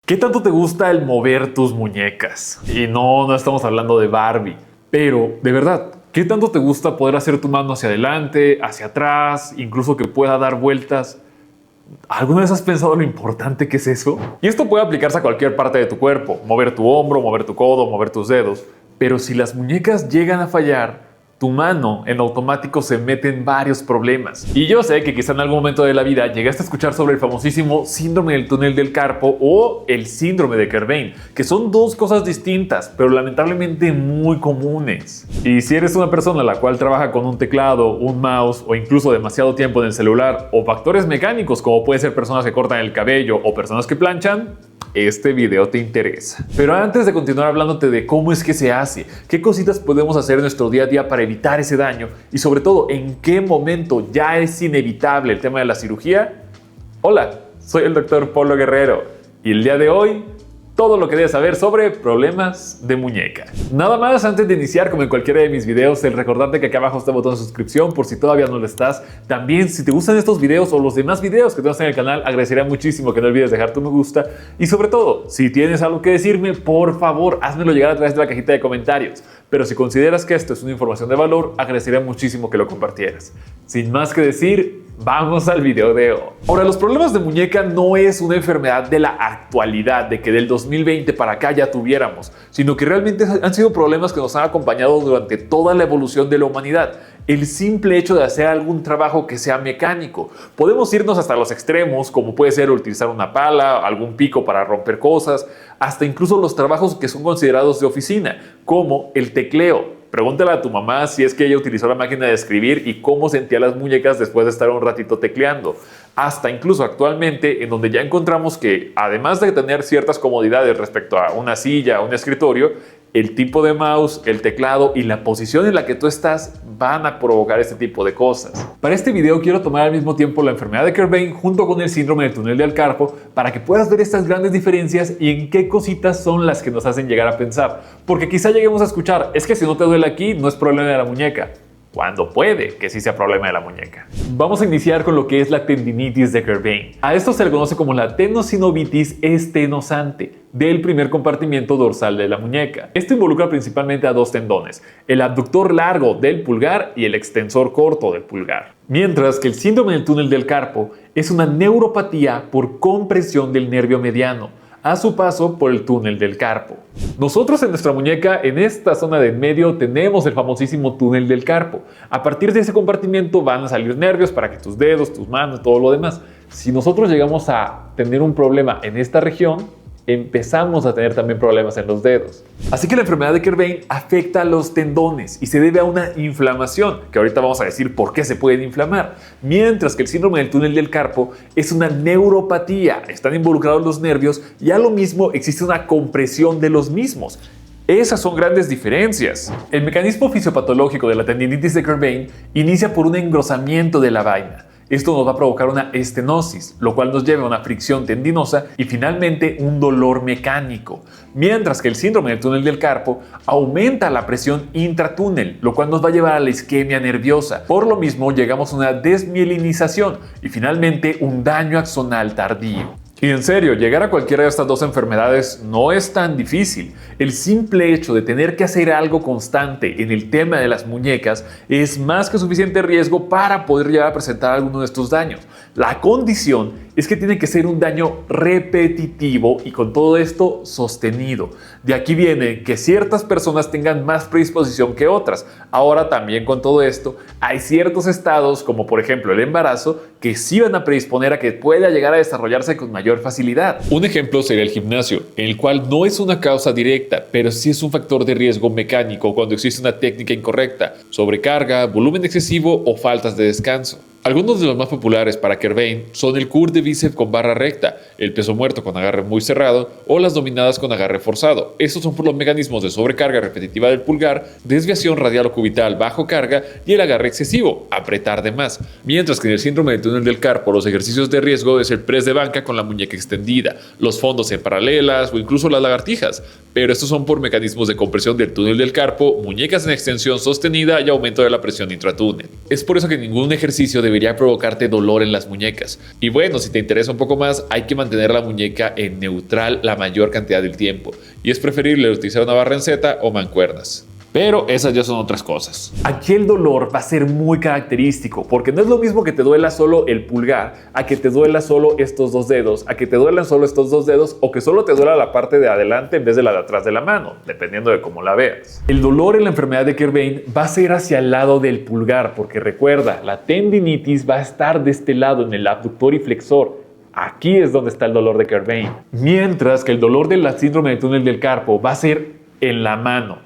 ¿Qué tanto te gusta el mover tus muñecas? Y no estamos hablando de Barbie, pero de verdad, ¿qué tanto te gusta poder hacer tu mano hacia adelante, hacia atrás, incluso que pueda dar vueltas? ¿Alguna vez has pensado lo importante que es eso? Y esto puede aplicarse a cualquier parte de tu cuerpo, mover tu hombro, mover tu codo, mover tus dedos, pero si las muñecas llegan a fallar, tu mano en automático se mete en varios problemas. Y yo sé que quizá en algún momento de la vida llegaste a escuchar sobre el famosísimo síndrome del túnel del carpo o el síndrome de Kerbein, que son dos cosas distintas, pero lamentablemente muy comunes. Y si eres una persona la cual trabaja con un teclado, un mouse o incluso demasiado tiempo en el celular o factores mecánicos como puede ser personas que cortan el cabello o personas que planchan, este video te interesa. Pero antes de continuar hablándote de cómo es que se hace, qué cositas podemos hacer en nuestro día a día para evitar ese daño y sobre todo en qué momento ya es inevitable el tema de la cirugía. Hola, soy el Dr. Polo Guerrero y el día de hoy todo lo que debes saber sobre problemas de muñeca. Nada más antes de iniciar, como en cualquiera de mis videos, el recordarte que acá abajo está el botón de suscripción por si todavía no lo estás. También si te gustan estos videos o los demás videos que tenemos en el canal, agradecería muchísimo que no olvides dejar tu me gusta. Y sobre todo, si tienes algo que decirme, por favor, házmelo llegar a través de la cajita de comentarios. Pero si consideras que esto es una información de valor, agradecería muchísimo que lo compartieras. Sin más que decir, vamos al video de hoy. Ahora, los problemas de muñeca no es una enfermedad de la actualidad, de que del 2020 para acá ya tuviéramos, sino que realmente han sido problemas que nos han acompañado durante toda la evolución de la humanidad. El simple hecho de hacer algún trabajo que sea mecánico. Podemos irnos hasta los extremos, como puede ser utilizar una pala, algún pico para romper cosas, hasta incluso los trabajos que son considerados de oficina, como el tecleo. Pregúntale a tu mamá si es que ella utilizó la máquina de escribir y cómo sentía las muñecas después de estar un ratito tecleando. Hasta incluso actualmente, en donde ya encontramos que, además de tener ciertas comodidades respecto a una silla, un escritorio, el tipo de mouse, el teclado y la posición en la que tú estás van a provocar este tipo de cosas. Para este video quiero tomar al mismo tiempo la enfermedad de Kerbein junto con el síndrome del túnel del carpo para que puedas ver estas grandes diferencias y en qué cositas son las que nos hacen llegar a pensar. Porque quizá lleguemos a escuchar, es que si no te duele aquí no es problema de la muñeca. Cuando puede que sí sea problema de la muñeca. Vamos a iniciar con lo que es la tendinitis de Kerbein. A esto se le conoce como la tenosinovitis estenosante del primer compartimiento dorsal de la muñeca. Esto involucra principalmente a dos tendones, el abductor largo del pulgar y el extensor corto del pulgar. Mientras que el síndrome del túnel del carpo es una neuropatía por compresión del nervio mediano a su paso por el túnel del carpo. Nosotros en nuestra muñeca, en esta zona de en medio, tenemos el famosísimo túnel del carpo. A partir de ese compartimiento van a salir nervios para que tus dedos, tus manos, todo lo demás. Si nosotros llegamos a tener un problema en esta región, empezamos a tener también problemas en los dedos. Así que la enfermedad de Kerbein afecta a los tendones y se debe a una inflamación, que ahorita vamos a decir por qué se pueden inflamar, mientras que el síndrome del túnel del carpo es una neuropatía, están involucrados los nervios y a lo mismo existe una compresión de los mismos. Esas son grandes diferencias. El mecanismo fisiopatológico de la tendinitis de Kerbein inicia por un engrosamiento de la vaina. Esto nos va a provocar una estenosis, lo cual nos lleva a una fricción tendinosa y finalmente un dolor mecánico. Mientras que el síndrome del túnel del carpo aumenta la presión intratúnel, lo cual nos va a llevar a la isquemia nerviosa. Por lo mismo llegamos a una desmielinización y finalmente un daño axonal tardío. Y en serio, llegar a cualquiera de estas dos enfermedades no es tan difícil. El simple hecho de tener que hacer algo constante en el tema de las muñecas es más que suficiente riesgo para poder llegar a presentar alguno de estos daños. La condición es que tiene que ser un daño repetitivo y con todo esto sostenido. De aquí viene que ciertas personas tengan más predisposición que otras. Ahora también con todo esto hay ciertos estados como por ejemplo el embarazo que sí van a predisponer a que pueda llegar a desarrollarse con mayor facilidad. Un ejemplo sería el gimnasio, en el cual no es una causa directa, pero sí es un factor de riesgo mecánico cuando existe una técnica incorrecta, sobrecarga, volumen excesivo o faltas de descanso. Algunos de los más populares para Kerbein son el curl de bíceps con barra recta, el peso muerto con agarre muy cerrado o las dominadas con agarre forzado. Estos son por los mecanismos de sobrecarga repetitiva del pulgar, desviación radial o cubital bajo carga y el agarre excesivo, apretar de más. Mientras que en el síndrome del túnel del carpo los ejercicios de riesgo es el press de banca con la muñeca extendida, los fondos en paralelas o incluso las lagartijas. Pero estos son por mecanismos de compresión del túnel del carpo, muñecas en extensión sostenida y aumento de la presión intratúnel. Es por eso que ningún ejercicio debe debería provocarte dolor en las muñecas. Y bueno, si te interesa un poco más, hay que mantener la muñeca en neutral la mayor cantidad del tiempo. Y es preferible utilizar una barra en Z o mancuernas. Pero esas ya son otras cosas. Aquí el dolor va a ser muy característico, porque no es lo mismo que te duela solo el pulgar, a que te duela solo estos dos dedos, a que te duelan solo estos dos dedos, o que solo te duela la parte de adelante en vez de la de atrás de la mano, dependiendo de cómo la veas. El dolor en la enfermedad de Kerbein va a ser hacia el lado del pulgar, porque recuerda, la tendinitis va a estar de este lado, en el abductor y flexor. Aquí es donde está el dolor de Kerbein. Mientras que el dolor del síndrome del túnel del carpo va a ser en la mano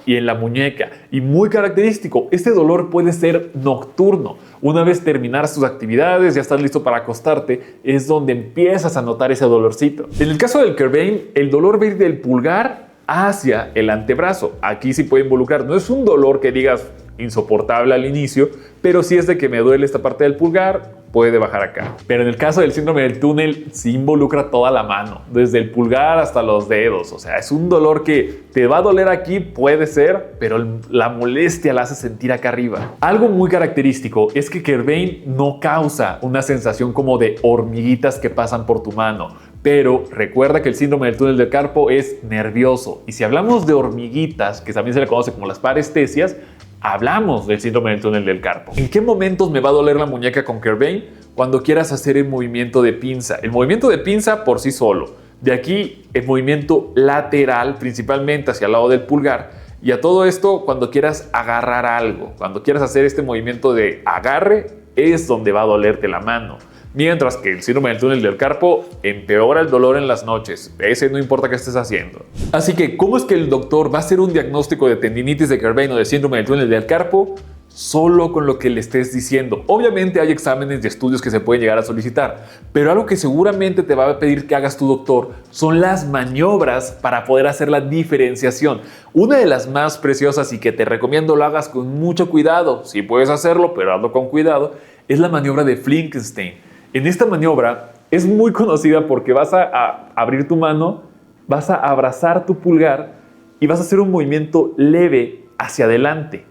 y en la muñeca. Y muy característico, este dolor puede ser nocturno. Una vez terminaras tus actividades, ya estás listo para acostarte, es donde empiezas a notar ese dolorcito. En el caso del Kerbein, el dolor va a ir del pulgar hacia el antebrazo. Aquí sí puede involucrar, no es un dolor que digas insoportable al inicio, pero si es de que me duele esta parte del pulgar, puede bajar acá. Pero en el caso del síndrome del túnel, sí involucra toda la mano, desde el pulgar hasta los dedos. O sea, es un dolor que te va a doler aquí, puede ser, pero la molestia la hace sentir acá arriba. Algo muy característico es que Kerbein no causa una sensación como de hormiguitas que pasan por tu mano. Pero recuerda que el síndrome del túnel del carpo es nervioso. Y si hablamos de hormiguitas, que también se le conoce como las parestesias, hablamos del síndrome del túnel del carpo. ¿En qué momentos me va a doler la muñeca con Kerbein? Cuando quieras hacer el movimiento de pinza. El movimiento de pinza por sí solo. De aquí el movimiento lateral, principalmente hacia el lado del pulgar. Y a todo esto, cuando quieras agarrar algo, cuando quieras hacer este movimiento de agarre, es donde va a dolerte la mano. Mientras que el síndrome del túnel del carpo empeora el dolor en las noches. Ese no importa qué estés haciendo. Así que, ¿cómo es que el doctor va a hacer un diagnóstico de tendinitis de Kerbein o de síndrome del túnel del carpo? Solo con lo que le estés diciendo. Obviamente hay exámenes y estudios que se pueden llegar a solicitar, pero algo que seguramente te va a pedir que hagas tu doctor son las maniobras para poder hacer la diferenciación. Una de las más preciosas y que te recomiendo lo hagas con mucho cuidado, si puedes hacerlo, pero hazlo con cuidado, es la maniobra de Flinkenstein. En esta maniobra es muy conocida porque vas a abrir tu mano, vas a abrazar tu pulgar y vas a hacer un movimiento leve hacia adelante.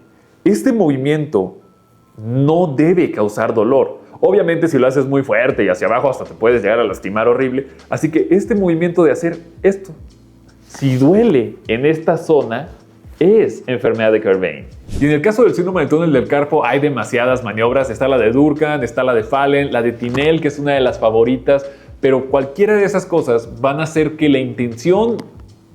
Este movimiento no debe causar dolor. Obviamente si lo haces muy fuerte y hacia abajo hasta te puedes llegar a lastimar horrible. Así que este movimiento de hacer esto, si duele en esta zona, es enfermedad de Kerbein. Y en el caso del síndrome del túnel del carpo hay demasiadas maniobras. Está la de Durkheim, está la de Fallen, la de Tinel, que es una de las favoritas. Pero cualquiera de esas cosas van a hacer que la intención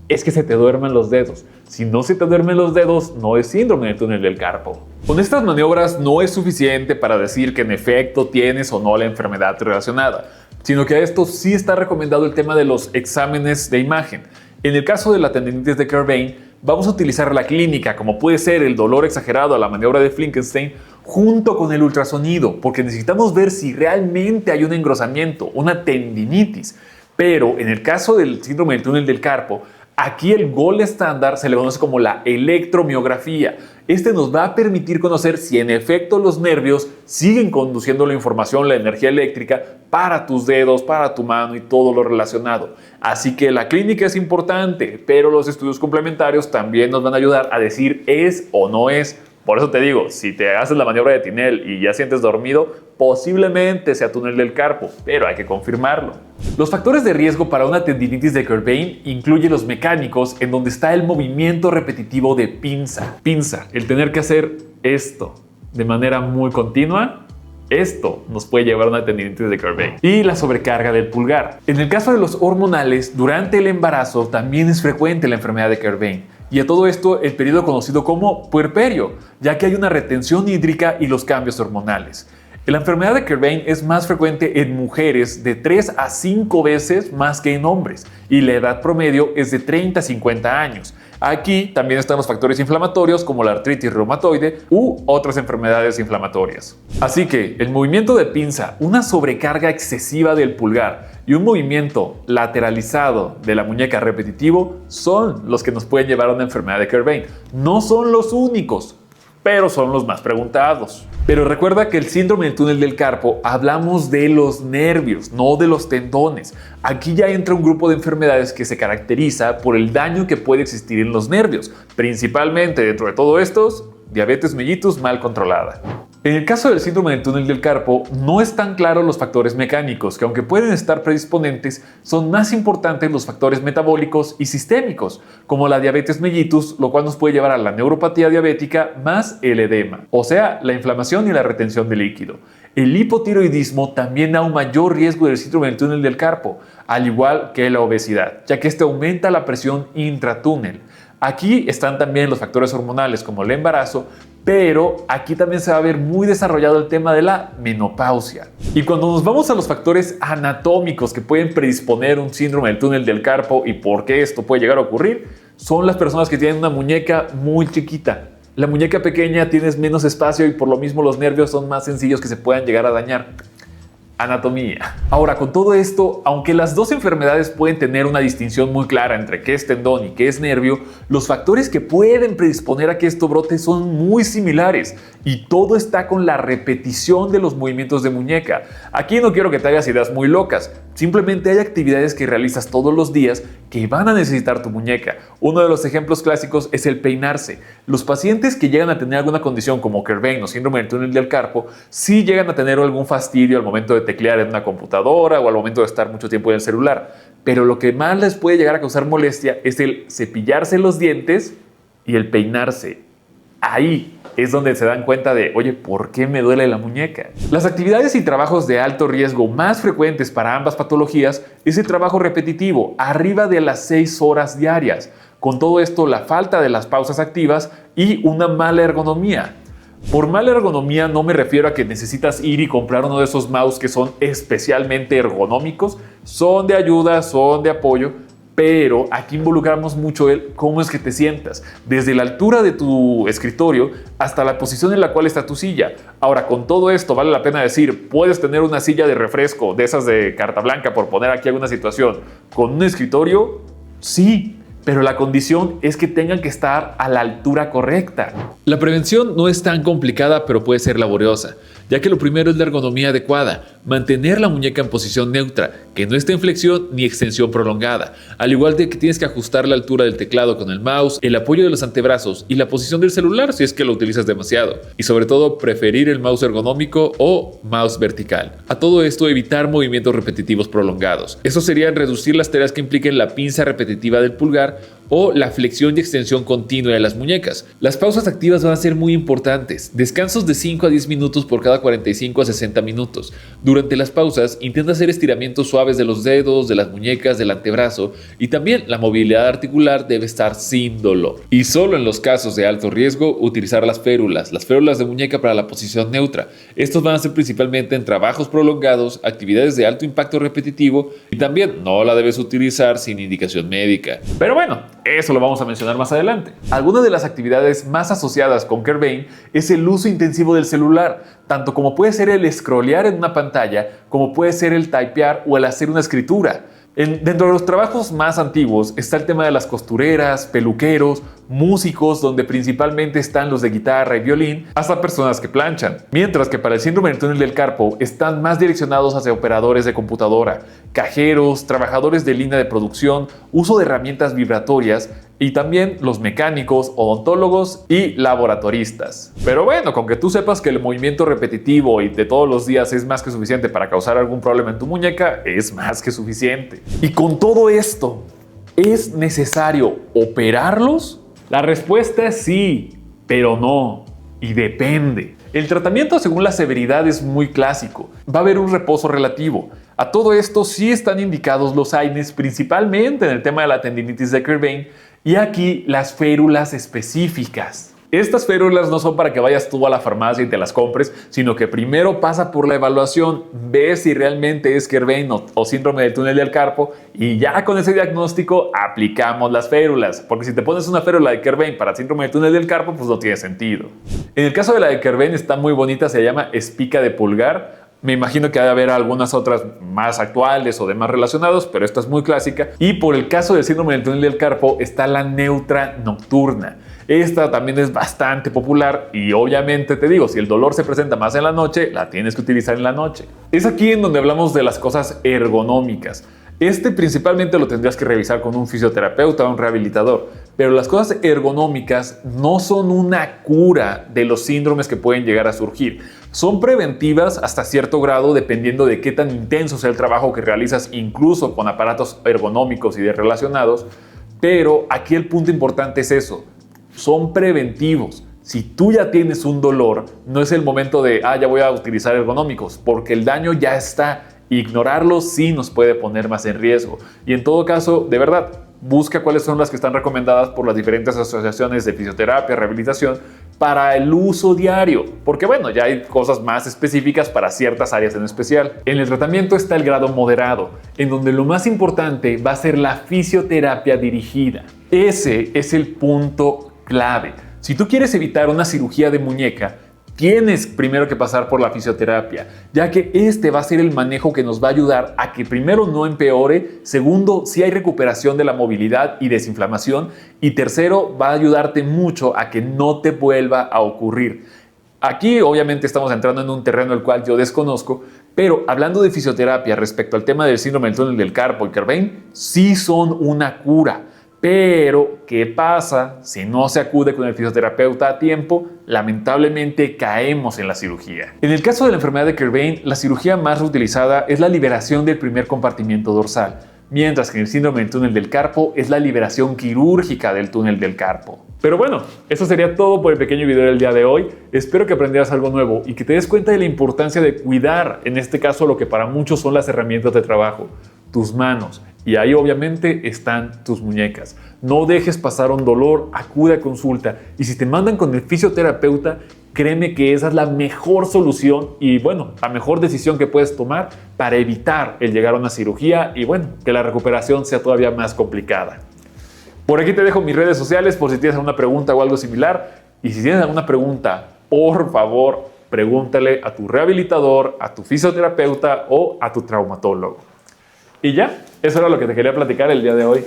es que se te duerman los dedos. Si no se te duermen los dedos, no es síndrome del túnel del carpo. Con estas maniobras no es suficiente para decir que en efecto tienes o no la enfermedad relacionada, sino que a esto sí está recomendado el tema de los exámenes de imagen. En el caso de la tendinitis de Kerbein, vamos a utilizar la clínica, como puede ser el dolor exagerado a la maniobra de Flinkenstein, junto con el ultrasonido, porque necesitamos ver si realmente hay un engrosamiento, una tendinitis. Pero en el caso del síndrome del túnel del carpo, aquí el gold estándar se le conoce como la electromiografía. Este nos va a permitir conocer si en efecto los nervios siguen conduciendo la información, la energía eléctrica para tus dedos, para tu mano y todo lo relacionado. Así que la clínica es importante, pero los estudios complementarios también nos van a ayudar a decir es o no es. Por eso te digo, si te haces la maniobra de Tinel y ya sientes dormido, posiblemente sea túnel del carpo, pero hay que confirmarlo. Los factores de riesgo para una tendinitis de Kerbein incluyen los mecánicos, en donde está el movimiento repetitivo de pinza. Pinza, el tener que hacer esto de manera muy continua, esto nos puede llevar a una tendinitis de Kerbein. Y la sobrecarga del pulgar. En el caso de los hormonales, durante el embarazo también es frecuente la enfermedad de Kerbein. Y a todo esto el periodo conocido como puerperio, ya que hay una retención hídrica y los cambios hormonales. La enfermedad de Kerbein es más frecuente en mujeres de 3 a 5 veces más que en hombres y la edad promedio es de 30 a 50 años. Aquí también están los factores inflamatorios como la artritis reumatoide u otras enfermedades inflamatorias. Así que el movimiento de pinza, una sobrecarga excesiva del pulgar y un movimiento lateralizado de la muñeca repetitivo son los que nos pueden llevar a una enfermedad de Kerbein. No son los únicos, pero son los más preguntados. Pero recuerda que el síndrome del túnel del carpo hablamos de los nervios, no de los tendones. Aquí ya entra un grupo de enfermedades que se caracteriza por el daño que puede existir en los nervios. Principalmente dentro de todo estos, diabetes mellitus mal controlada. En el caso del síndrome del túnel del carpo, no están claros los factores mecánicos, que aunque pueden estar predisponentes, son más importantes los factores metabólicos y sistémicos, como la diabetes mellitus, lo cual nos puede llevar a la neuropatía diabética más el edema, o sea, la inflamación y la retención de líquido. El hipotiroidismo también da un mayor riesgo del síndrome del túnel del carpo, al igual que la obesidad, ya que este aumenta la presión intratúnel. Aquí están también los factores hormonales como el embarazo, pero aquí también se va a ver muy desarrollado el tema de la menopausia. Y cuando nos vamos a los factores anatómicos que pueden predisponer un síndrome del túnel del carpo y por qué esto puede llegar a ocurrir, son las personas que tienen una muñeca muy chiquita. La muñeca pequeña tienes menos espacio y por lo mismo los nervios son más sencillos que se puedan llegar a dañar. Anatomía. Ahora, con todo esto, aunque las dos enfermedades pueden tener una distinción muy clara entre qué es tendón y qué es nervio, los factores que pueden predisponer a que esto brote son muy similares y todo está con la repetición de los movimientos de muñeca. Aquí no quiero que te hagas ideas muy locas, simplemente hay actividades que realizas todos los días que van a necesitar tu muñeca. Uno de los ejemplos clásicos es el peinarse. Los pacientes que llegan a tener alguna condición como Kerbein o síndrome del túnel del carpo, sí llegan a tener algún fastidio al momento de teclear en una computadora o al momento de estar mucho tiempo en el celular. Pero lo que más les puede llegar a causar molestia es el cepillarse los dientes y el peinarse. Ahí es donde se dan cuenta de, oye, ¿por qué me duele la muñeca? Las actividades y trabajos de alto riesgo más frecuentes para ambas patologías es el trabajo repetitivo, arriba de las 6 horas diarias. Con todo esto, la falta de las pausas activas y una mala ergonomía. Por mala ergonomía no me refiero a que necesitas ir y comprar uno de esos mouse que son especialmente ergonómicos, son de ayuda, son de apoyo, pero aquí involucramos mucho el cómo es que te sientas, desde la altura de tu escritorio hasta la posición en la cual está tu silla. Ahora, con todo esto vale la pena decir, puedes tener una silla de refresco, de esas de carta blanca, por poner aquí alguna situación, con un escritorio, sí. Pero la condición es que tengan que estar a la altura correcta. La prevención no es tan complicada, pero puede ser laboriosa, ya que lo primero es la ergonomía adecuada, mantener la muñeca en posición neutra, que no esté en flexión ni extensión prolongada, al igual de que tienes que ajustar la altura del teclado con el mouse, el apoyo de los antebrazos y la posición del celular si es que lo utilizas demasiado, y sobre todo preferir el mouse ergonómico o mouse vertical. A todo esto, evitar movimientos repetitivos prolongados. Eso sería reducir las tareas que impliquen la pinza repetitiva del pulgar o la flexión y extensión continua de las muñecas. Las pausas activas van a ser muy importantes. Descansos de 5 a 10 minutos por cada 45 a 60 minutos. Durante las pausas, intenta hacer estiramientos suaves de los dedos, de las muñecas, del antebrazo y también la movilidad articular debe estar sin dolor. Y solo en los casos de alto riesgo, utilizar las férulas de muñeca para la posición neutra. Estos van a ser principalmente en trabajos prolongados, actividades de alto impacto repetitivo y también no la debes utilizar sin indicación médica. Pero bueno, eso lo vamos a mencionar más adelante. Algunas de las actividades más asociadas con Kerbein es el uso intensivo del celular, tanto como puede ser el scrollear en una pantalla, como puede ser el typear o el hacer una escritura. Dentro de los trabajos más antiguos está el tema de las costureras, peluqueros, músicos, donde principalmente están los de guitarra y violín, hasta personas que planchan. Mientras que para el síndrome del túnel del carpo están más direccionados hacia operadores de computadora, cajeros, trabajadores de línea de producción, uso de herramientas vibratorias y también los mecánicos, odontólogos y laboratoristas. Pero bueno, con que tú sepas que el movimiento repetitivo y de todos los días es más que suficiente para causar algún problema en tu muñeca, es más que suficiente. Y con todo esto, ¿es necesario operarlos? La respuesta es sí, pero no, y depende. El tratamiento según la severidad es muy clásico. Va a haber un reposo relativo. A todo esto sí están indicados los AINES, principalmente en el tema de la tendinitis de Kerbein, y aquí las férulas específicas. Estas férulas no son para que vayas tú a la farmacia y te las compres, sino que primero pasa por la evaluación, ves si realmente es Kerbein o síndrome del túnel del carpo y ya con ese diagnóstico aplicamos las férulas, porque si te pones una férula de Kerbein para síndrome del túnel del carpo, pues no tiene sentido. En el caso de la de Kerbein está muy bonita, se llama espica de pulgar. Me imagino que ha de haber algunas otras más actuales o demás relacionados, pero esta es muy clásica. Y por el caso del síndrome del túnel del carpo está la neutra nocturna. Esta también es bastante popular y obviamente te digo, si el dolor se presenta más en la noche, la tienes que utilizar en la noche. Es aquí en donde hablamos de las cosas ergonómicas. Principalmente lo tendrías que revisar con un fisioterapeuta o un rehabilitador, pero las cosas ergonómicas no son una cura de los síndromes que pueden llegar a surgir. Son preventivas hasta cierto grado dependiendo de qué tan intenso sea el trabajo que realizas, incluso con aparatos ergonómicos y de relacionados, pero aquí el punto importante es eso, son preventivos. Si tú ya tienes un dolor, no es el momento de, ya voy a utilizar ergonómicos, porque el daño ya está. Ignorarlos sí nos puede poner más en riesgo. Y en todo caso, de verdad, busca cuáles son las que están recomendadas por las diferentes asociaciones de fisioterapia, rehabilitación, para el uso diario. Porque bueno, ya hay cosas más específicas para ciertas áreas en especial. En el tratamiento está el grado moderado, en donde lo más importante va a ser la fisioterapia dirigida. Ese es el punto clave. Si tú quieres evitar una cirugía de muñeca, tienes primero que pasar por la fisioterapia, ya que este va a ser el manejo que nos va a ayudar a que primero no empeore, segundo, si hay recuperación de la movilidad y desinflamación, y tercero, va a ayudarte mucho a que no te vuelva a ocurrir. Aquí obviamente estamos entrando en un terreno el cual yo desconozco, pero hablando de fisioterapia respecto al tema del síndrome del túnel del carpo y Kerbein, sí son una cura. Pero, ¿qué pasa si no se acude con el fisioterapeuta a tiempo? Lamentablemente caemos en la cirugía. En el caso de la enfermedad de Kerbein, la cirugía más utilizada es la liberación del primer compartimiento dorsal, mientras que en el síndrome del túnel del carpo es la liberación quirúrgica del túnel del carpo. Pero bueno, eso sería todo por el pequeño video del día de hoy. Espero que aprendieras algo nuevo y que te des cuenta de la importancia de cuidar, en este caso, lo que para muchos son las herramientas de trabajo, tus manos. Y ahí obviamente están tus muñecas. No dejes pasar un dolor, acude a consulta. Y si te mandan con el fisioterapeuta, créeme que esa es la mejor solución y bueno, la mejor decisión que puedes tomar para evitar el llegar a una cirugía y bueno, que la recuperación sea todavía más complicada. Por aquí te dejo mis redes sociales por si tienes alguna pregunta o algo similar. Y si tienes alguna pregunta, por favor, pregúntale a tu rehabilitador, a tu fisioterapeuta o a tu traumatólogo. Y ya, eso era lo que te quería platicar el día de hoy.